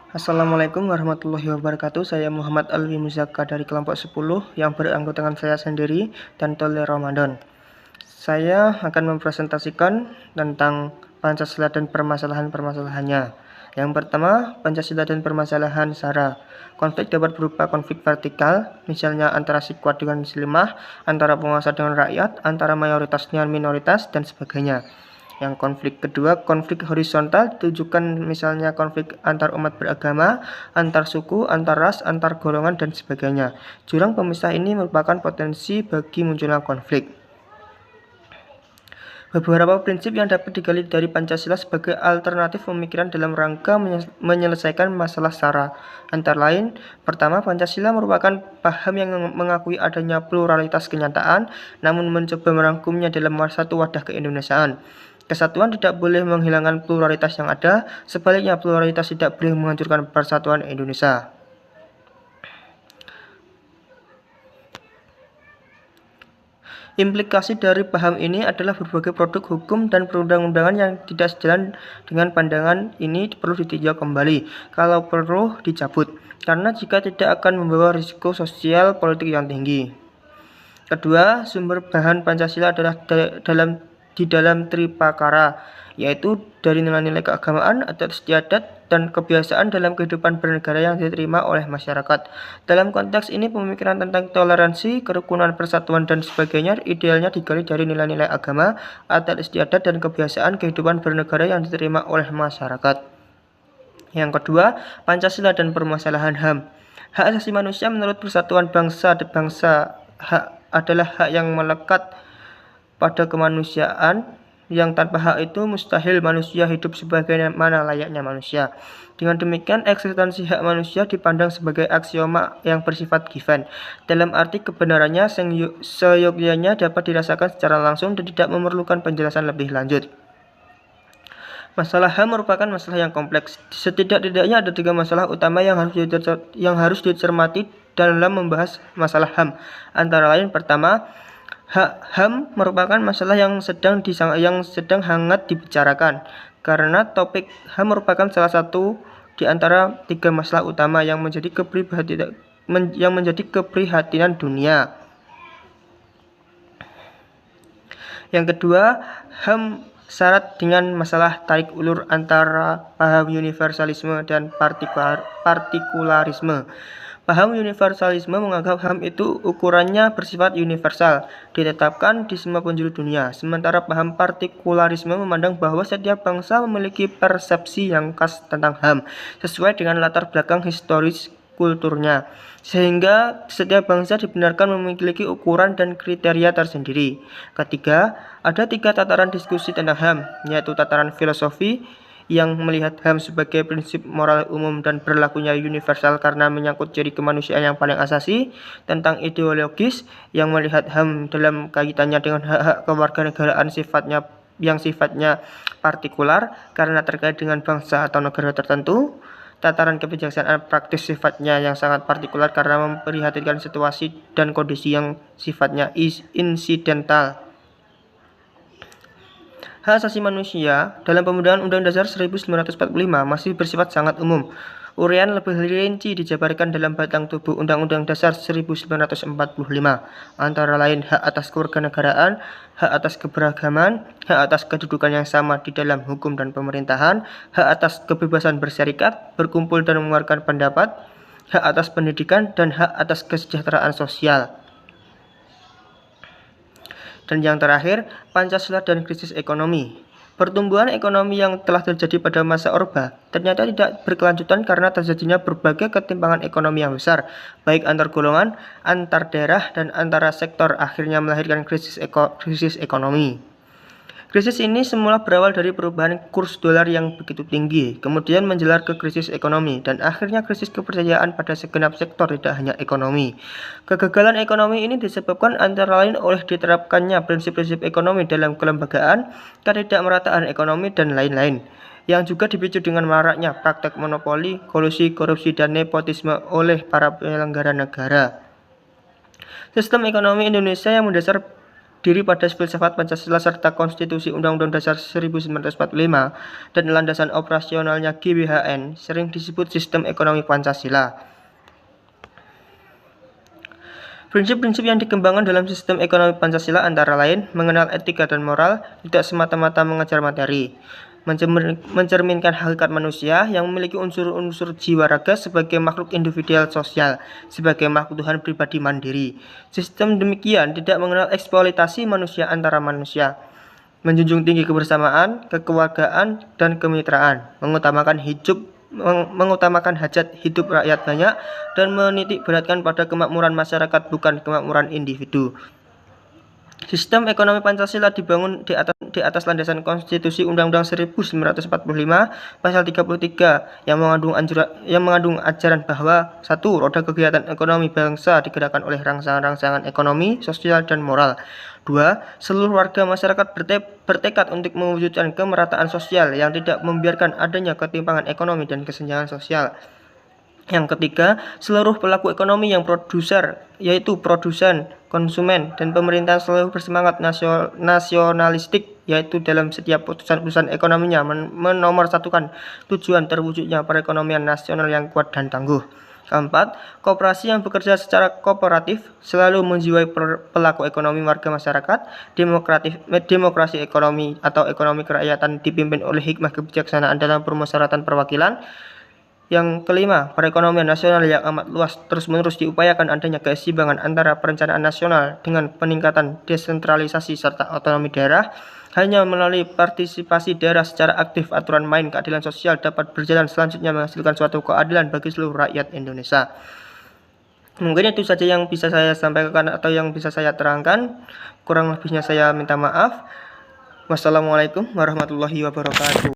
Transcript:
Assalamualaikum warahmatullahi wabarakatuh. Saya Muhammad Alwi Muzaka dari kelompok 10 yang beranggotakan saya sendiri dan Tole Ramadan. Saya akan mempresentasikan tentang Pancasila dan permasalahan-permasalahannya. Yang pertama, Pancasila dan permasalahan SARA. Konflik dapat berupa konflik vertikal, misalnya antara si kuat dengan si lemah, antara penguasa dengan rakyat, antara mayoritas dengan minoritas, dan sebagainya. Yang konflik kedua, konflik horizontal ditujukan misalnya konflik antar umat beragama, antar suku, antar ras, antar golongan, dan sebagainya. Jurang pemisah ini merupakan potensi bagi munculnya konflik. Beberapa prinsip yang dapat digali dari Pancasila sebagai alternatif pemikiran dalam rangka menyelesaikan masalah SARA. Antara lain, pertama, Pancasila merupakan paham yang mengakui adanya pluralitas kenyataan, namun mencoba merangkumnya dalam satu wadah keindonesiaan. Kesatuan tidak boleh menghilangkan pluralitas yang ada, sebaliknya pluralitas tidak boleh menghancurkan persatuan Indonesia. Implikasi dari paham ini adalah berbagai produk hukum dan perundang-undangan yang tidak sejalan dengan pandangan ini perlu ditinjau kembali, kalau perlu dicabut, karena jika tidak akan membawa risiko sosial politik yang tinggi. Kedua, sumber bahan Pancasila adalah di dalam tripakara, yaitu dari nilai-nilai keagamaan, adat istiadat, dan kebiasaan dalam kehidupan bernegara yang diterima oleh masyarakat. Dalam konteks ini, pemikiran tentang toleransi, kerukunan, persatuan, dan sebagainya idealnya digali dari nilai-nilai agama, adat istiadat, dan kebiasaan kehidupan bernegara yang diterima oleh masyarakat. Yang kedua, Pancasila dan permasalahan HAM. Hak asasi manusia menurut Persatuan Bangsa adalah hak yang melekat pada kemanusiaan, yang tanpa hak itu mustahil manusia hidup sebagaimana layaknya manusia. Dengan demikian, eksistensi hak manusia dipandang sebagai aksioma yang bersifat given, dalam arti kebenarannya seyogyanya dapat dirasakan secara langsung dan tidak memerlukan penjelasan lebih lanjut. Masalah HAM merupakan masalah yang kompleks. Setidak-tidaknya ada 3 masalah utama yang harus dicermati dalam membahas masalah HAM. Antara lain, pertama, HAM merupakan masalah yang sedang hangat dibicarakan, karena topik HAM merupakan salah satu di antara 3 masalah utama yang menjadi keprihatinan dunia. Yang kedua, HAM syarat dengan masalah tarik ulur antara paham universalisme dan partikularisme. Paham universalisme menganggap HAM itu ukurannya bersifat universal, ditetapkan di semua penjuru dunia. Sementara paham partikularisme memandang bahwa setiap bangsa memiliki persepsi yang khas tentang HAM, sesuai dengan latar belakang historis kulturnya, sehingga setiap bangsa dibenarkan memiliki ukuran dan kriteria tersendiri. Ketiga, ada 3 tataran diskusi tentang HAM, yaitu tataran filosofi, yang melihat HAM sebagai prinsip moral umum dan berlakunya universal karena menyangkut ciri kemanusiaan yang paling asasi, tentang ideologis, yang melihat HAM dalam kaitannya dengan hak-hak kewarganegaraan yang sifatnya partikular karena terkait dengan bangsa atau negara tertentu, tataran kebijaksanaan praktis sifatnya yang sangat partikular karena memperhatikan situasi dan kondisi yang sifatnya insidental. Hak asasi manusia dalam pembukaan Undang-Undang Dasar 1945 masih bersifat sangat umum. Uraian lebih rinci dijabarkan dalam batang tubuh Undang-Undang Dasar 1945, antara lain hak atas kewarganegaraan, hak atas keberagaman, hak atas kedudukan yang sama di dalam hukum dan pemerintahan, hak atas kebebasan berserikat, berkumpul dan mengeluarkan pendapat, hak atas pendidikan, dan hak atas kesejahteraan sosial. Dan yang terakhir, Pancasila dan krisis ekonomi. Pertumbuhan ekonomi yang telah terjadi pada masa Orba ternyata tidak berkelanjutan karena terjadinya berbagai ketimpangan ekonomi yang besar, baik antar golongan, antar daerah, dan antara sektor, akhirnya melahirkan krisis ekonomi. Krisis ini semula berawal dari perubahan kurs dolar yang begitu tinggi, kemudian menjalar ke krisis ekonomi, dan akhirnya krisis kepercayaan pada segenap sektor, tidak hanya ekonomi. Kegagalan ekonomi ini disebabkan antara lain oleh diterapkannya prinsip-prinsip ekonomi dalam kelembagaan, ketidakmerataan ekonomi, dan lain-lain, yang juga dipicu dengan maraknya praktek monopoli, kolusi, korupsi, dan nepotisme oleh para penyelenggara negara. Sistem ekonomi Indonesia yang mendasar diri pada filsafat Pancasila serta Konstitusi Undang-Undang Dasar 1945 dan landasan operasionalnya GBHN sering disebut sistem ekonomi Pancasila. Prinsip-prinsip yang dikembangkan dalam sistem ekonomi Pancasila antara lain mengenal etika dan moral, tidak semata-mata mengejar materi, mencerminkan hakikat manusia yang memiliki unsur-unsur jiwa raga sebagai makhluk individual sosial, sebagai makhluk Tuhan pribadi mandiri. Sistem demikian tidak mengenal eksploitasi manusia antara manusia, menjunjung tinggi kebersamaan, kekeluargaan, dan kemitraan, mengutamakan hajat hidup rakyat banyak, dan menitik beratkan pada kemakmuran masyarakat bukan kemakmuran individu. Sistem ekonomi Pancasila dibangun di atas landasan Konstitusi Undang-Undang 1945 pasal 33 yang mengandung ajaran bahwa 1. Roda kegiatan ekonomi bangsa digerakkan oleh rangsangan-rangsangan ekonomi, sosial, dan moral. 2. Seluruh warga masyarakat bertekad untuk mewujudkan kemerataan sosial yang tidak membiarkan adanya ketimpangan ekonomi dan kesenjangan sosial. Yang ketiga, seluruh pelaku ekonomi yang produser, yaitu produsen, konsumen, dan pemerintah selalu bersemangat nasionalistik, yaitu dalam setiap putusan-putusan ekonominya menomorsatukan tujuan terwujudnya perekonomian nasional yang kuat dan tangguh. Keempat, koperasi yang bekerja secara kooperatif selalu menjiwai pelaku ekonomi warga masyarakat, demokrasi ekonomi atau ekonomi kerakyatan dipimpin oleh hikmah kebijaksanaan dalam permusyawaratan perwakilan. Yang kelima, perekonomian nasional yang amat luas terus-menerus diupayakan adanya keseimbangan antara perencanaan nasional dengan peningkatan desentralisasi serta otonomi daerah. Hanya melalui partisipasi daerah secara aktif aturan main keadilan sosial dapat berjalan selanjutnya menghasilkan suatu keadilan bagi seluruh rakyat Indonesia. Mungkin itu saja yang bisa saya sampaikan atau yang bisa saya terangkan. Kurang lebihnya saya minta maaf. Wassalamualaikum warahmatullahi wabarakatuh.